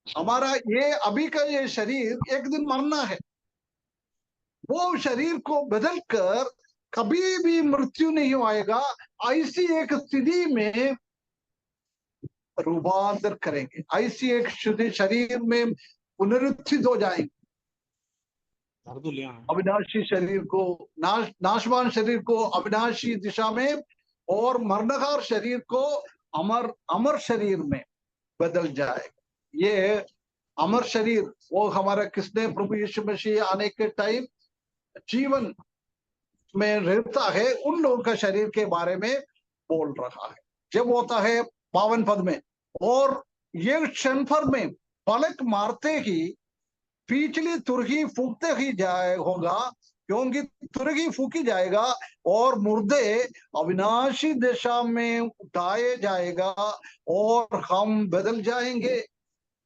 हमारा ये अभी का ये शरीर एक दिन मरना है, वो शरीर को बदलकर कभी भी मृत्यु नहीं आएगा। ऐसी एक स्थिति में रूपांतर करेंगे, ऐसी एक शुद्ध शरीर में पुनरुत्थित हो जाएंगे। अविनाशी शरीर को, नाशवान शरीर को अविनाशी दिशा में, और मरणहार शरीर को अमर शरीर में बदल जाएगा। ये अमर शरीर वो हमारा किसने? प्रभु यीशु मसीह आने के टाइम जीवन में रहता है, उन लोगों का शरीर के बारे में बोल रहा है। जब होता है 52 पद में, और ये क्षण भर में पलक मारते ही पिछली तुरही फूकते ही जाए होगा, क्योंकि तुरही फूकी जाएगा और मुर्दे अविनाशी दिशा में उठाए जाएगा और हम बदल जाएंगे।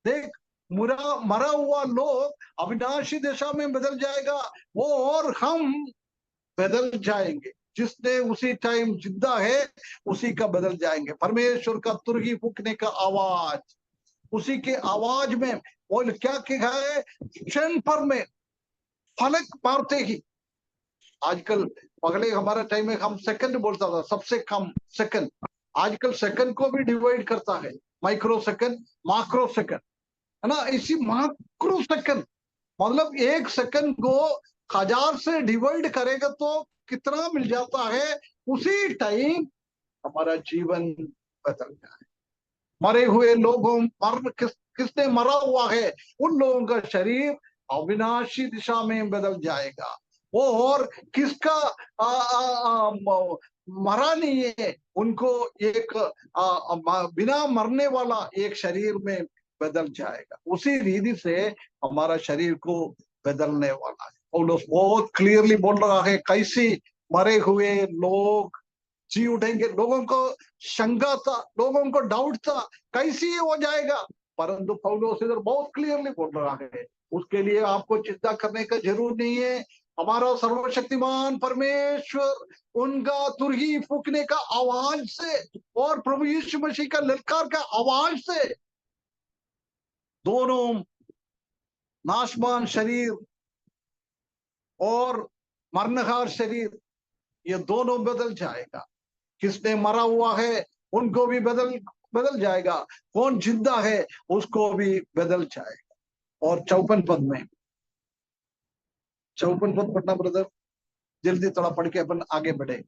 देख, मरा हुआ लोग अविनाशी दिशा में बदल जाएगा वो, और हम बदल जाएंगे। जिसने उसी टाइम जिंदा है उसी का बदल जाएंगे। परमेश्वर का तुरही फूकने का आवाज, उसी के आवाज में वो क्या कहा है, क्षण पर में फलक मारते ही। आजकल पहले हमारा टाइम में हम सेकंड बोलता था, सबसे कम सेकंड। आजकल सेकंड को भी डिवाइड करता है, माइक्रो सेकंड, माक्रो सेकंड, है ना। इसी माक्रो सेकंड मतलब एक सेकंड को 1000 से डिवाइड करेगा तो कितना मिल जाता है। उसी टाइम हमारा जीवन बदल जाए। मरे हुए लोगों किसने मरा हुआ है, उन लोगों का शरीर अविनाशी दिशा में बदल जाएगा वो, और किसका मरा नहीं है उनको एक बिना मरने वाला एक शरीर में बदल जाएगा। उसी रीति से हमारा शरीर को बदलने वाला है। पौलुस बहुत क्लियरली बोल रहा है कैसे मरे हुए लोग जी उठेंगे। लोगों को शंका था, लोगों को डाउट था कैसे हो जाएगा, परंतु पौलुस इधर बहुत क्लियरली बोल रहा है उसके लिए आपको चिंता करने का जरूर नहीं है। हमारा सर्वशक्तिमान परमेश्वर उनका तुरही फूकने का आवाज से और प्रभु यीशु मसीह का ललकार का आवाज से दोनों नाशवान शरीर और मरणहार शरीर ये दोनों बदल जाएगा। किसने मरा हुआ है उनको भी बदल जाएगा, कौन जिंदा है उसको भी बदल जाएगा। और 54 पद में, 54 पद पढ़ना ब्रदर, जल्दी थोड़ा पढ़ के अपन आगे बढ़े।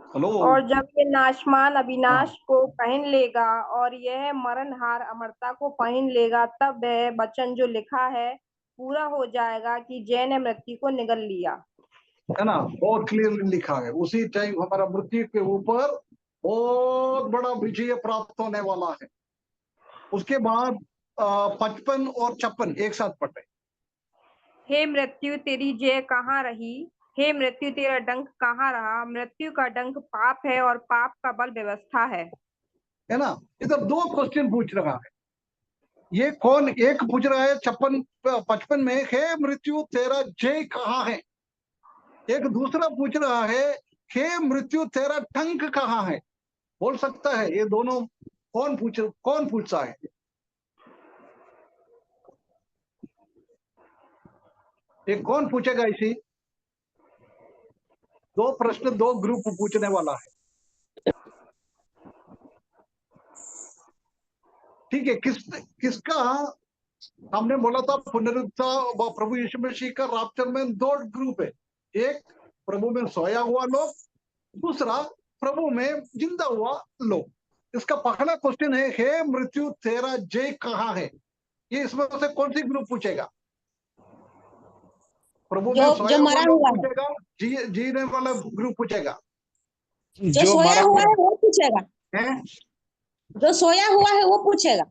हेलो। और जब ये नाशमान अविनाश को पहन लेगा और यह मरणहार अमरता को पहन लेगा, तब वह वचन जो लिखा है पूरा हो जाएगा कि जय ने मृत्यु को निगल लिया, है ना। बहुत क्लियरली लिखा है उसी टाइम हमारा मृत्यु के ऊपर बहुत बड़ा विजय प्राप्त होने वाला है। उसके बाद 55 और 56 एक साथ पढ़े। हे मृत्यु तेरी जय कहाँ रही, हे मृत्यु तेरा डंक कहाँ रहा। मृत्यु का डंक पाप है और पाप का बल व्यवस्था है ना। इधर दो क्वेश्चन पूछ रहा है ये कौन, एक पूछ रहा है 55 में, हे मृत्यु तेरा जय कहाँ है। एक दूसरा पूछ रहा है हे मृत्यु तेरा डंक कहाँ है। बोल सकता है ये दोनों कौन पूछता है। ये कौन पूछेगा इसी। दो प्रश्न दो ग्रुप पूछने वाला है, ठीक है। किसका हमने बोला था पुनरुत्थान प्रभु यीशु मसीह का राप्चर में दो ग्रुप है, एक प्रभु में सोया हुआ लोग, दूसरा प्रभु में जिंदा हुआ लोग। इसका पहला क्वेश्चन है हे मृत्यु तेरा जय कहाँ है। ये इसमें से कौन सी ग्रुप पूछेगा। प्रभु में सोया हुआ लोग पूछेगा, जीने वाला ग्रुप पूछेगा। जो सोया हुआ है वो पूछेगा, जो सोया हुआ है वो पूछेगा।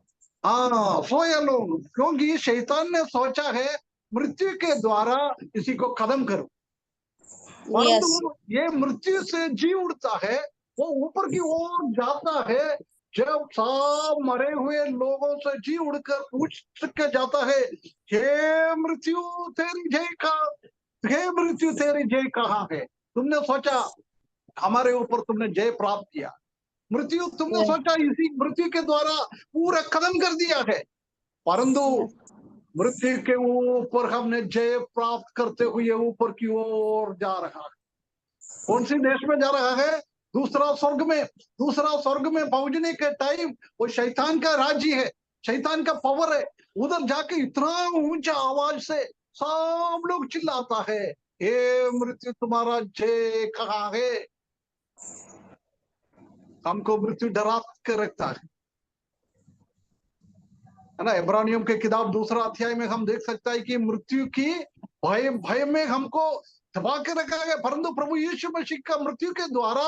हाँ, सोया लोग, क्योंकि शैतान ने सोचा है मृत्यु के द्वारा इसी को खत्म करो, परंतु ये मृत्यु से जी उठता है, वो ऊपर की ओर जाता है। जब सब मरे हुए लोगों से जी उड़कर पूछ के जाता है हे मृत्यु तेरी जय कहाँ, हे मृत्यु तेरी जय कहाँ है। तुमने सोचा हमारे ऊपर तुमने जय प्राप्त किया, मृत्यु तुमने सोचा इसी मृत्यु के द्वारा पूरा खत्म कर दिया है, परंतु मृत्यु के ऊपर हमने जय प्राप्त करते हुए ऊपर की ओर जा रहा है। कौन सी देश में जा रहा है। दूसरा स्वर्ग में पहुंचने के टाइम वो शैतान का राज्य है, शैतान का पावर है। उधर जाके इतना ऊंचा आवाज से सब लोग चिल्लाता है हे मृत्यु तुम्हारा जय कहाँ है। हमको मृत्यु डरा के रखता है ना। इब्रानियों के किताब 2 अध्याय में हम देख सकता है कि मृत्यु की भय में हमको दबा के रखा गया, परंतु प्रभु यीशु मसीह का मृत्यु के द्वारा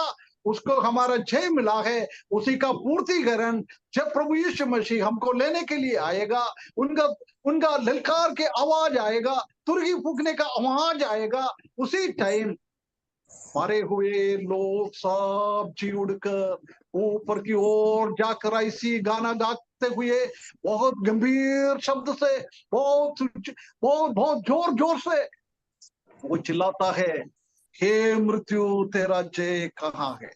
उसको हमारा जय मिला है, उसी का पूर्तिकरण जब प्रभु यीशु मसीह हमको लेने के लिए आएगा, उनका उनका ललकार के आवाज आएगा, तुरही फूकने का आवाज आएगा, उसी टाइम मरे हुए लोग सब जी उड़कर ऊपर की ओर जाकर ऐसी गाना गाते हुए बहुत गंभीर शब्द से, बहुत बहुत बहुत जोर जोर से वो चिल्लाता है, हे मृत्यु तेरा जय कहाँ है।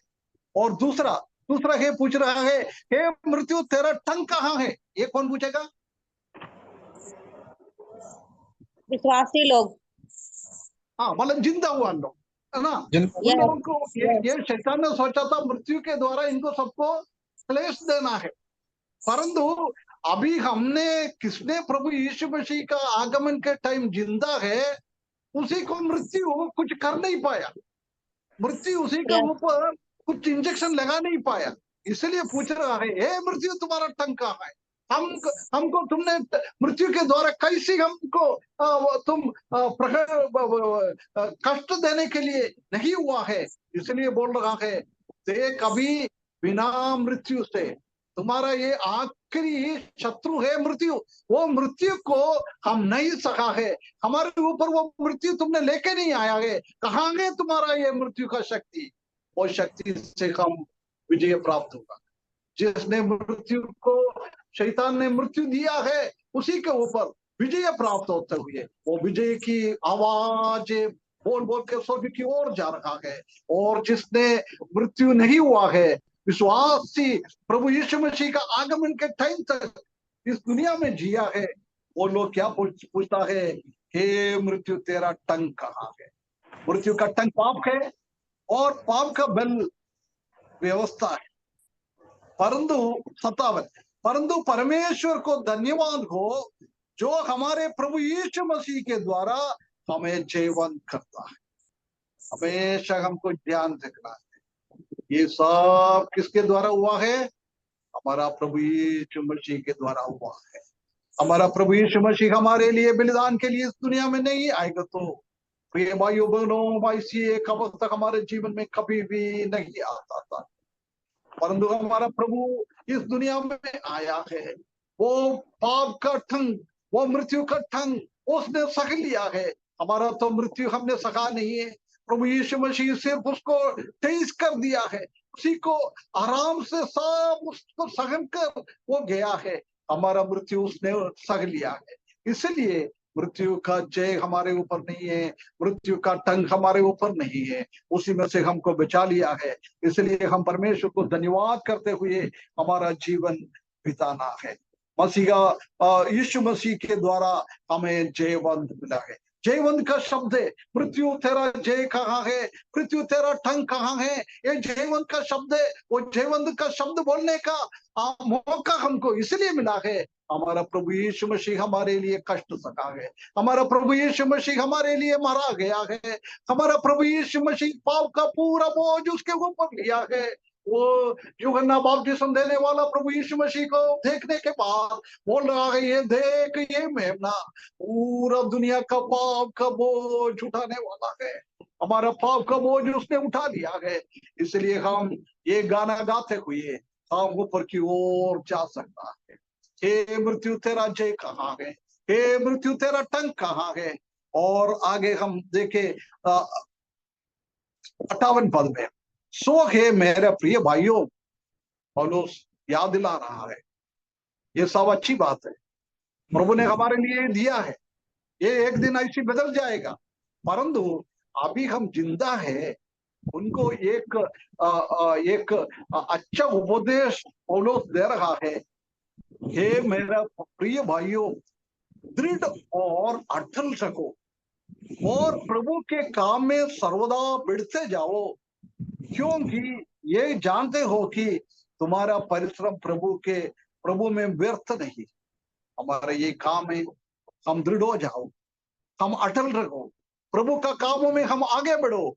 और दूसरा दूसरा हे पूछ रहा है, हे मृत्यु तेरा टंक कहाँ है। ये कौन पूछेगा? विश्वासी लोग। हाँ, मतलब जिंदा हुआ लोग, है ना। उन लोगों को ये शैतान ने सोचा था मृत्यु के द्वारा इनको सबको क्लेश देना है, परंतु अभी हमने किसने प्रभु यीशु मसीह का आगमन के टाइम जिंदा है, उसी को मृत्यु कुछ कर नहीं पाया, मृत्यु उसी के ऊपर कुछ इंजेक्शन लगा नहीं पाया। इसलिए पूछ रहा है, हे मृत्यु तुम्हारा टंक कहाँ है। हमको तुमने मृत्यु के द्वारा कैसे हमको तुम कष्ट देने के लिए नहीं हुआ है। इसलिए बोल रहा है, देख अभी बिना मृत्यु से तुम्हारा ये आखिरी शत्रु है मृत्यु, वो मृत्यु को हम नहीं सका है, हमारे ऊपर वो मृत्यु तुमने लेके नहीं आया है। कहाँ है तुम्हारा ये मृत्यु का शक्ति? वो शक्ति से हम विजय प्राप्त होगा। जिसने मृत्यु को, शैतान ने मृत्यु दिया है, उसी के ऊपर विजय प्राप्त होते हुए वो विजय की आवाज बोल बोल के स्वर्ग की ओर जा रहा है। और जिसने मृत्यु नहीं हुआ है, विश्वासी प्रभु यीशु मसीह का आगमन के टाइम तक इस दुनिया में जिया है, वो लोग क्या पूछता है, हे मृत्यु तेरा टंक कहाँ है। मृत्यु का टंक पाप है और पाप का बल व्यवस्था है। परंतु 57, परंतु परमेश्वर को धन्यवाद हो जो हमारे प्रभु यीशु मसीह के द्वारा हमें जयवंत करता है। हमेशा हमको ध्यान रखना है, ये सब किसके द्वारा हुआ है? हमारा प्रभु यीशु मसीह के द्वारा हुआ है। हमारा प्रभु यीशु मसीह हमारे लिए बलिदान के लिए इस दुनिया में नहीं आएगा तो प्रिय भाइयों बहनों, ऐसी एक अवस्था हमारे जीवन में कभी भी नहीं आता था, परंतु हमारा प्रभु इस दुनिया में आया है। वो पाप का ठंग, वो मृत्यु का ठंग उसने सह लिया है। हमारा तो मृत्यु हमने सहा नहीं है, प्रभु यीशु मसीह सिर्फ उसको तेज कर दिया है, उसी को आराम से सब उसको सहन कर वो गया है। हमारा मृत्यु उसने सह लिया है, इसलिए मृत्यु का जय हमारे ऊपर नहीं है, मृत्यु का टंक हमारे ऊपर नहीं है, उसी में से हमको बचा लिया है। इसलिए हम परमेश्वर को धन्यवाद करते हुए हमारा जीवन बिताना है। मसीहा यीशु मसीह के द्वारा हमें जयवंत मिला है। जयवंत का शब्द है, मृत्यु तेरा जय कहाँ है, मृत्यु तेरा टंक कहाँ है। ये जयवंत का शब्द है। वो जयवंत का शब्द बोलने का मौका हमको इसलिए मिला है, हमारा प्रभु यीशु मसीह हमारे लिए कष्ट सका है, हमारा प्रभु यीशु मसीह हमारे लिए मारा गया है, हमारा प्रभु यीशु मसीह पाप का पूरा बोझ उसके ऊपर लिया है। वो यूहन्ना बपतिस्मा देने वाला प्रभु यीशु मसीह को देखने के बाद बोल रहा है, ये देख ये मेमना पूरा दुनिया का पाप का बोझ उठाने वाला है। हमारा पाप का बोझ उसने उठा लिया है, इसलिए हम ये गाना गाते हुए हम ऊपर की ओर जा सकता है। हे मृत्यु तेरा जय कहाँ है, हे मृत्यु तेरा टंक कहाँ है। और आगे हम देखे 58 पद में, सो है मेरे प्रिय भाइयों, पौलुस याद दिला रहा है, ये सब अच्छी बात है, प्रभु ने हमारे लिए दिया है, ये एक दिन ऐसी बदल जाएगा, परंतु अभी हम जिंदा है। उनको एक अच्छा उपदेश पौलुस दे रहा है, हे मेरा प्रिय भाइयों, दृढ़ और अटल रहो और प्रभु के काम में सर्वदा बढ़ते जाओ, क्योंकि ये जानते हो कि तुम्हारा परिश्रम प्रभु में व्यर्थ नहीं। हमारा ये काम है, हम दृढ़ हो जाओ, हम अटल रहो, प्रभु का कामों में हम आगे बढ़ो।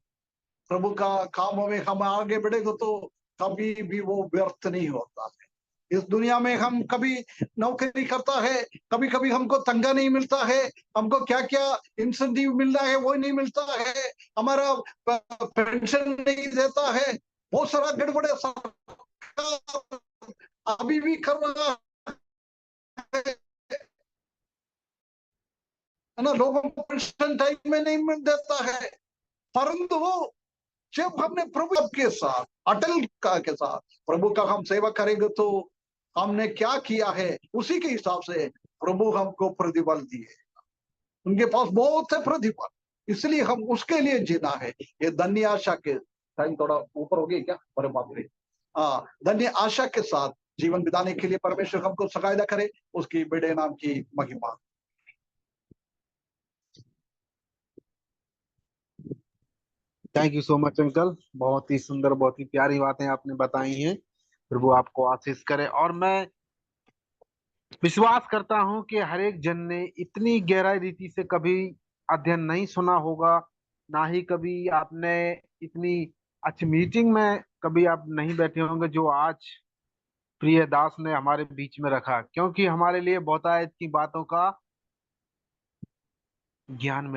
प्रभु का कामों में हम आगे बढ़ेगा तो कभी भी वो व्यर्थ नहीं होता है। इस दुनिया में हम कभी नौकरी करता है, कभी कभी हमको तंगा नहीं मिलता है, हमको क्या क्या इंसेंटिव मिल रहा है वो नहीं मिलता है, हमारा पेंशन नहीं देता है, बहुत सारा गड़बड़े अभी भी कर रहा है ना, लोगों को पेंशन टाइम में नहीं मिल देता है। परंतु जब हमने प्रभु के साथ अटल का के साथ प्रभु का हम सेवा करेंगे तो हमने क्या किया है उसी के हिसाब से प्रभु हमको प्रतिफल दिए। उनके पास बहुत है प्रतिफल, इसलिए हम उसके लिए जीना है। ये धन्य आशा के, टाइम थोड़ा ऊपर हो गई क्या, अरे बाप रे। हाँ, धन्य आशा के साथ जीवन बिताने के लिए परमेश्वर हमको सहायता करे, उसकी बड़े नाम की महिमा। Thank you so much uncle, बहुत ही सुंदर, बहुत ही प्यारी बातें आपने बताई हैं। प्रभु आपको आशीष करे। और मैं विश्वास करता हूं कि हर एक जन ने इतनी गहराई रीति से कभी अध्ययन नहीं सुना होगा, ना ही कभी आपने इतनी अच्छी मीटिंग में कभी आप नहीं बैठे होंगे जो आज प्रिय दास ने हमारे बीच में रखा, क्योंकि हमारे लिए बहुतायत की बातों का ज्ञान